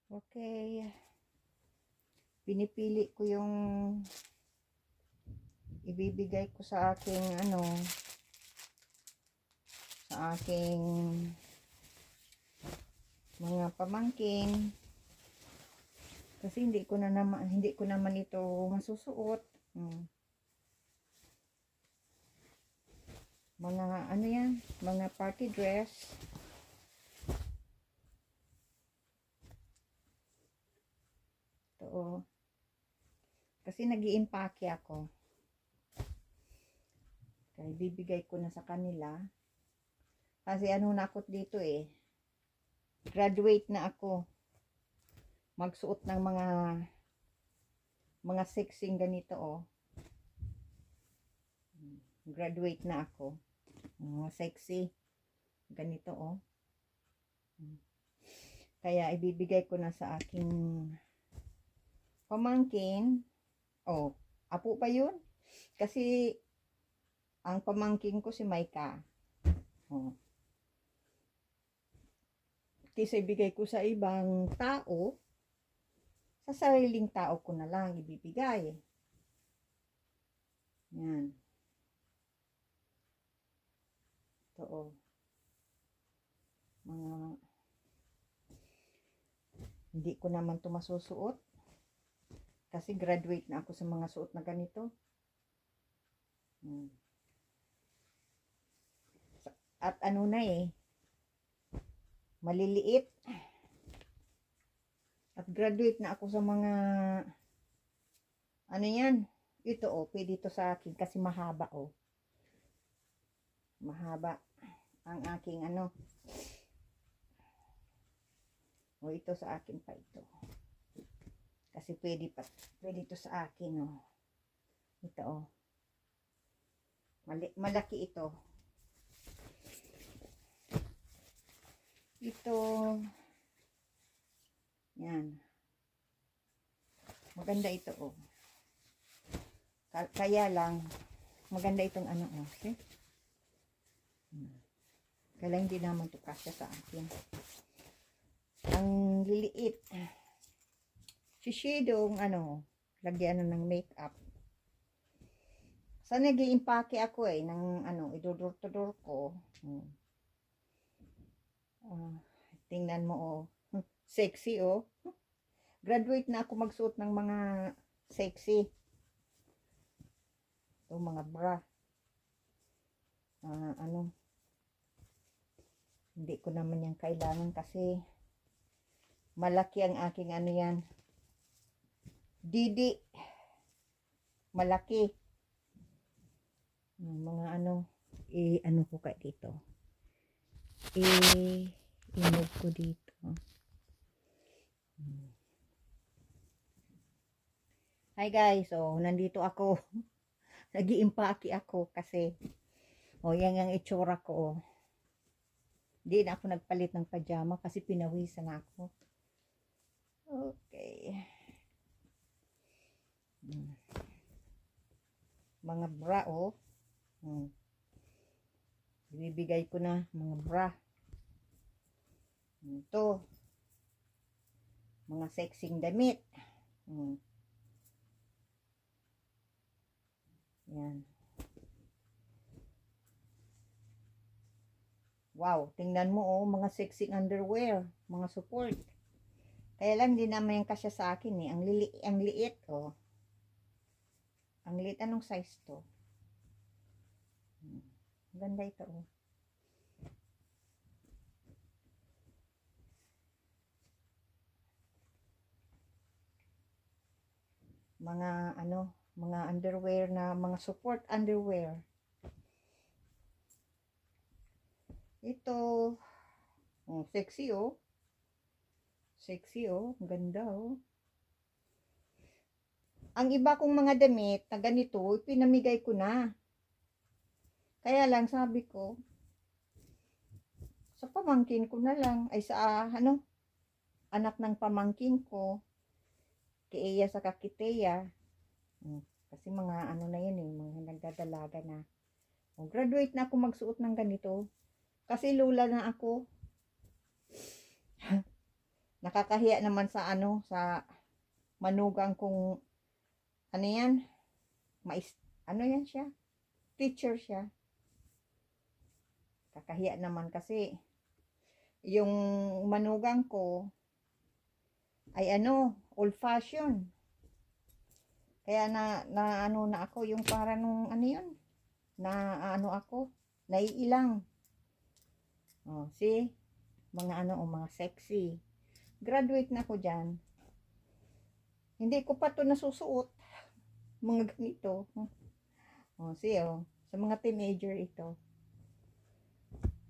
Okay. Pinipili ko yung ibibigay ko sa aking sa aking mga pamangkin. Kasi hindi ko naman ito masusuot. Mga yan, mga party dress. Ito. Kasi nag-iimpake ako. Kaya bibigay ko na sa kanila. Kasi na ako dito graduate na ako. Magsuot ng mga sexing ganito Graduate na ako. Mga sexy ganito Kaya ibibigay ko na sa aking pamangkin. Apo pa yun? Kasi ang pamangkin ko si Maika. Kaysa ibigay ko sa ibang tao, sa sariling tao ko na lang ibibigay. Yan. Ito mga hindi ko naman ito masusuot. Kasi graduate na ako sa mga suot na ganito. At maliliit. At graduate na ako sa mga yan. Ito pwede ito sa akin kasi mahaba mahaba ang aking ito sa akin pa ito. Kasi pwede ito sa akin ito malaki ito. Yan. Maganda ito Kaya lang maganda itong okay? Kaya lang hindi naman ito kasya sa akin. Ang liliit. Shishidong lagyan ng makeup. Sa nag-iimpake ako ng idudor-tudor ko. Tingnan mo sexy Graduate na ako magsuot ng mga sexy. Ito mga bra. Hindi ko naman yan kailangan kasi malaki ang aking yan. Didi. Malaki. Mga ko ka dito. I-move ko dito. Hi guys, nandito ako. Nag-iimpake ako kasi yan ang itsura ko Hindi na ako nagpalit ng pajama kasi pinawisan ako. Okay. Mga bra Ibibigay ko na mga bra. Ito. Mga sexing damit. Yan. Wow, tingnan mo mga sexing underwear, mga support. Kaya lang hindi naman yung kasya sa akin Ang liit Ang liit, anong size to? Ganda ito Mga mga underwear na mga support underwear. Ito sexy sexy ganda Ang iba kong mga damit na ganito pinamigay ko na. Kaya lang sabi ko sa pamangkin ko na lang ay sa anak ng pamangkin ko kay Iya sa Kakiteya. Kasi mga na yun mga nagdadalaga na. Graduate na ako magsuot ng ganito. Kasi lula na ako. Nakakahiya naman sa ano, sa manugang kong, ano yan, ano yan siya? Teacher siya. Kakahiya naman kasi, yung manugang ko, ay ano, old fashion. Kaya na ano na ako, yung para nung, ano yun, na ano ako, naiilang. Oh, see? Mga ano, mga sexy. Graduate na ako dyan. Hindi ko pa to nasusuot. Mga ganito. Oh, see, oh. Sa mga teenager ito.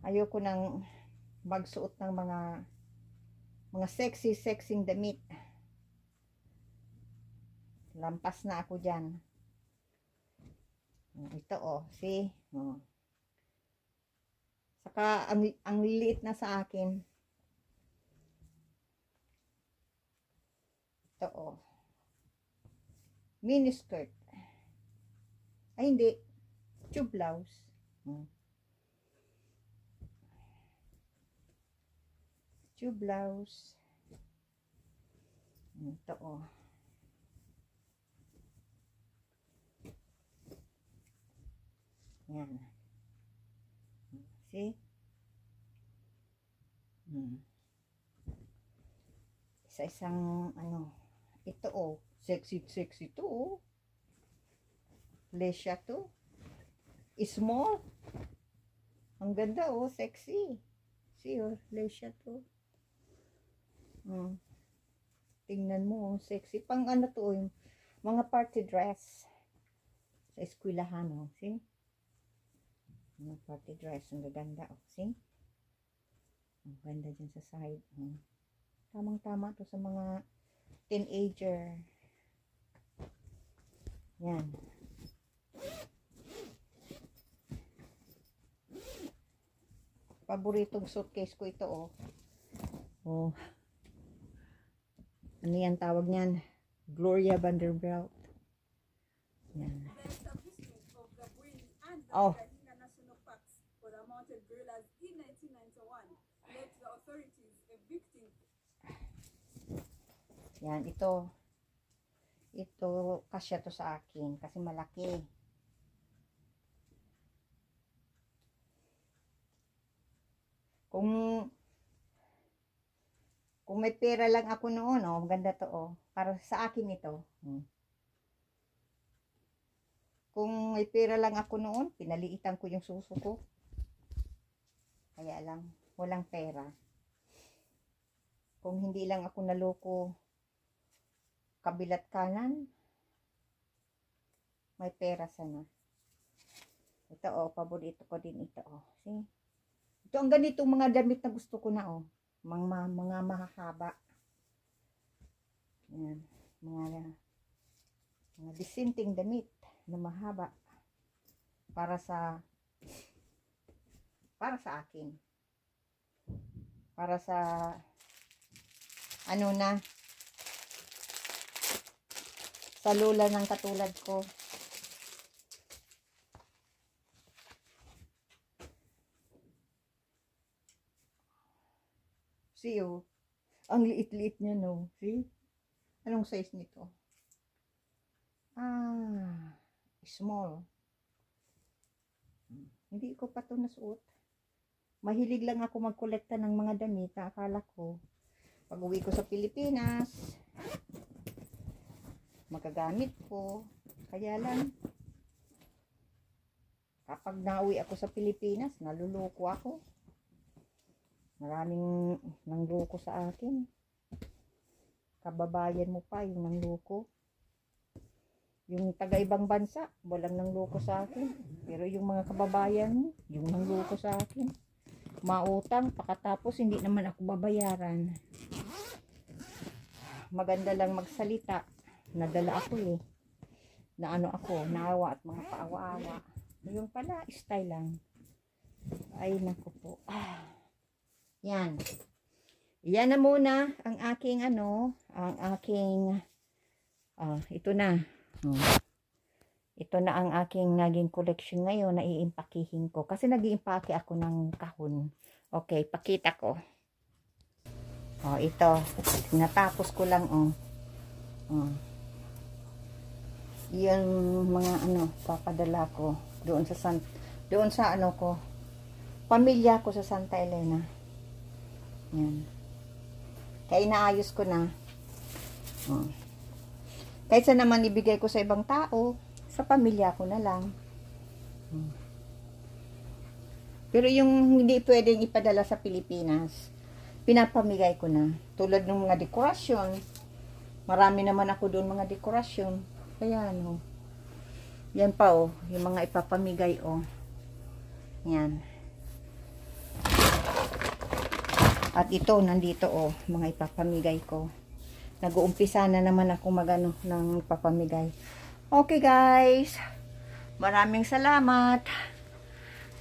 Ayoko nang magsuot ng mga sexing damit. Lampas na ako dyan. Ito, oh. See? Oh. Saka, ang liit na sa akin. Ito, oh. Mini skirt. Ay, hindi. Tube blouse. Tube blouse. Ito, oh. Yan. See? Isa-isang, ano, ito, oh. Sexy to, oh. Lesha to. Small. Ang ganda, oh. Sexy. See, oh. Lesha to. Tingnan mo, oh. Sexy. Pang ano to, yung mga party dress. Sa eskwelahan, oh. See? Mga party dress. Ang gaganda, oh. See? Ang ganda dyan sa side. Tamang-tama to sa mga teenager. Yan. Paboritong suitcase ko ito, oh. Oh. Ano yan tawag niyan? Gloria Vanderbilt. Yan. Oh. Yan, ito. Ito, kasya to sa akin. Kasi malaki. Kung may pera lang ako noon, oh, maganda to, oh. Para sa akin ito. Kung may pera lang ako noon, pinaliitan ko yung suso ko. Kaya lang, walang pera. Kung hindi lang ako naloko kabilat kanan, may pera sana. Ito, oh, paborito ko din ito, oh. See? Ito ang ganitong mga damit na gusto ko na, oh. Mga mahahaba. Yan. Mga disenting damit na mahaba. Para sa akin. Para sa ano na, sa lola ng katulad ko. See, oh. Ang liit-liit niya, no? See? Anong size nito? Small. Hindi ko pa ito nasuot. Mahilig lang ako magkolekta ng mga damit na akala ko pag uwi ko sa Pilipinas magagamit ko. Kaya lang kapag nauwi ako sa Pilipinas, naluloko ako. Maraming nangloko sa akin. Kababayan mo pa yung nangloko. Yung taga-ibang bansa, walang nangloko sa akin. Pero yung mga kababayan mo, yung nangloko sa akin. Mautang, pakatapos hindi naman ako babayaran. Maganda lang magsalita. Nadala ako eh. Na ano ako, naawa at mga paawa-awa. Yung pala, style lang. Ay, naku po. Yan. Yan na muna ang aking ito na. Ito na ang aking naging collection ngayon na iimpakihin ko. Kasi nag-iimpake ako ng kahon. Okay, pakita ko. Oh, ito. Natapos ko lang, oh. Oh. Yung mga ano, papadala ko doon sa ano ko, pamilya ko sa Santa Elena. Yan. Kaya inaayos ko na. Oh. Kaysa naman ibigay ko sa ibang tao, sa pamilya ko na lang. Pero yung hindi pwedeng ipadala sa Pilipinas, pinapamigay ko na. Tulad ng mga dekorasyon. Marami naman ako doon mga dekorasyon. Kaya ano. Yan pa oh, yung mga ipapamigay oh. Yan. At ito, nandito oh, mga ipapamigay ko. Nag-uumpisa na naman ako magano ng papamigay. Okay guys, maraming salamat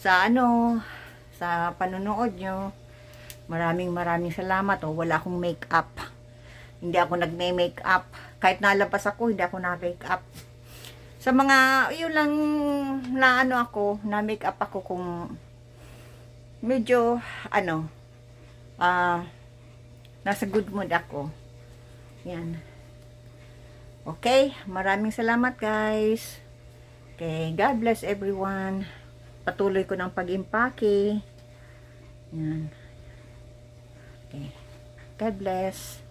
sa ano, sa panonood nyo. Maraming salamat oh. Wala akong makeup. Hindi ako nagme-makeup. Kahit nalabas ako, hindi ako na-makeup. Sa mga, yun lang na ano ako, na-makeup ako kung medyo ano, nasa good mood ako. Yan. Okay, maraming salamat guys. Okay, God bless everyone. Patuloy ko ng pag-impake. Yan. Okay. God bless.